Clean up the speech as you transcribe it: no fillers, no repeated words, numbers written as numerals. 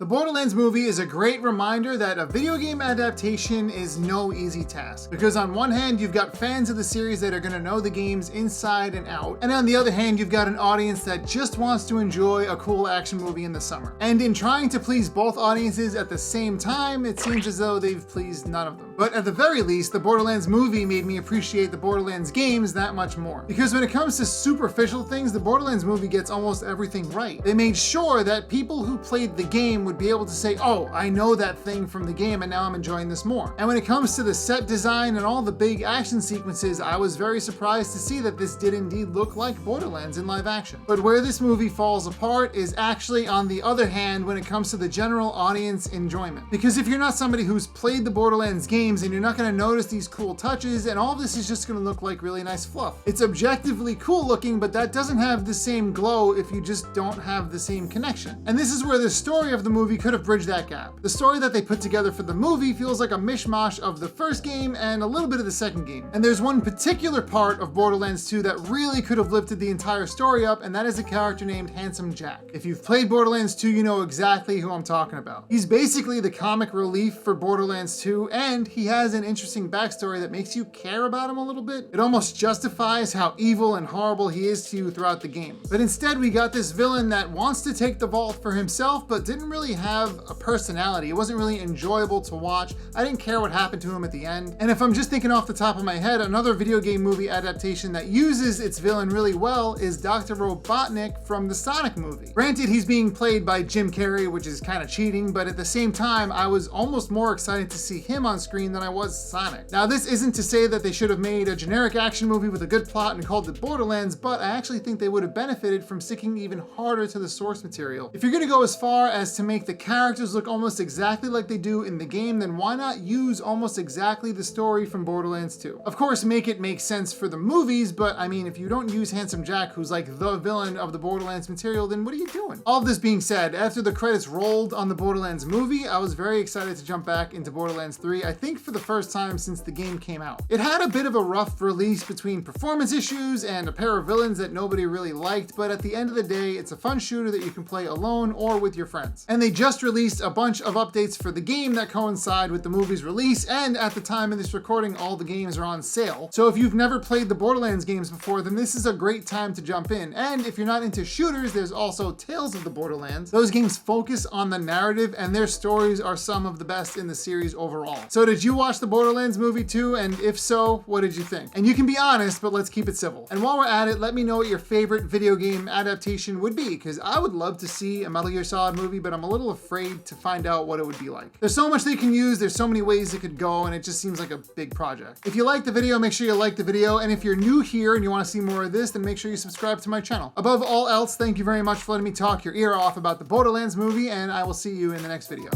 The Borderlands movie is a great reminder that a video game adaptation is no easy task. Because on one hand, you've got fans of the series that are going to know the games inside and out. And on the other hand, you've got an audience that just wants to enjoy a cool action movie in the summer. And in trying to please both audiences at the same time, it seems as though they've pleased none of them. But at the very least, the Borderlands movie made me appreciate the Borderlands games that much more. Because when it comes to superficial things, the Borderlands movie gets almost everything right. They made sure that people who played the game would be able to say, oh, I know that thing from the game and now I'm enjoying this more. And when it comes to the set design and all the big action sequences, I was very surprised to see that this did indeed look like Borderlands in live action. But where this movie falls apart is actually on the other hand when it comes to the general audience enjoyment. Because if you're not somebody who's played the Borderlands games, and you're not going to notice these cool touches, and all this is just going to look like really nice fluff. It's objectively cool looking, but that doesn't have the same glow if you just don't have the same connection. And this is where the story of the movie could have bridged that gap. The story that they put together for the movie feels like a mishmash of the first game and a little bit of the second game. And there's one particular part of Borderlands 2 that really could have lifted the entire story up, and that is a character named Handsome Jack. If you've played Borderlands 2, you know exactly who I'm talking about. He's basically the comic relief for Borderlands 2, and he has an interesting backstory that makes you care about him a little bit. It almost justifies how evil and horrible he is to you throughout the game. But instead, we got this villain that wants to take the vault for himself, but didn't really have a personality. It wasn't really enjoyable to watch. I didn't care what happened to him at the end. And if I'm just thinking off the top of my head, another video game movie adaptation that uses its villain really well is Dr. Robotnik from the Sonic movie. Granted, he's being played by Jim Carrey, which is kind of cheating, but at the same time, I was almost more excited to see him on screen than I was Sonic. Now, this isn't to say that they should have made a generic action movie with a good plot and called it Borderlands, but I actually think they would have benefited from sticking even harder to the source material. If you're gonna go as far as to make the characters look almost exactly like they do in the game, then why not use almost exactly the story from Borderlands 2? Of course, make it make sense for the movies, but I mean, if you don't use Handsome Jack, who's like the villain of the Borderlands material, then what are you doing? All of this being said, after the credits rolled on the Borderlands movie, I was very excited to jump back into Borderlands 3, I think for the first time since the game came out. It had a bit of a rough release between performance issues and a pair of villains that nobody really liked, but at the end of the day, it's a fun shooter that you can play alone or with your friends. And they just released a bunch of updates for the game that coincide with the movie's release, and at the time of this recording, all the games are on sale. So if you've never played the Borderlands games before, then this is a great time to jump in. And if you're not into shooters, there's also Tales of the Borderlands. Those games focus on the narrative, and their stories are some of the best in the series overall. So did you watch the Borderlands movie too? And if so, what did you think? And you can be honest, but let's keep it civil. And while we're at it, let me know what your favorite video game adaptation would be, because I would love to see a Metal Gear Solid movie, but I'm a little afraid to find out what it would be like. There's so much they can use, there's so many ways it could go, and it just seems like a big project. If you liked the video, make sure you like the video, and if you're new here and you want to see more of this, then make sure you subscribe to my channel. Above all else, thank you very much for letting me talk your ear off about the Borderlands movie, and I will see you in the next video.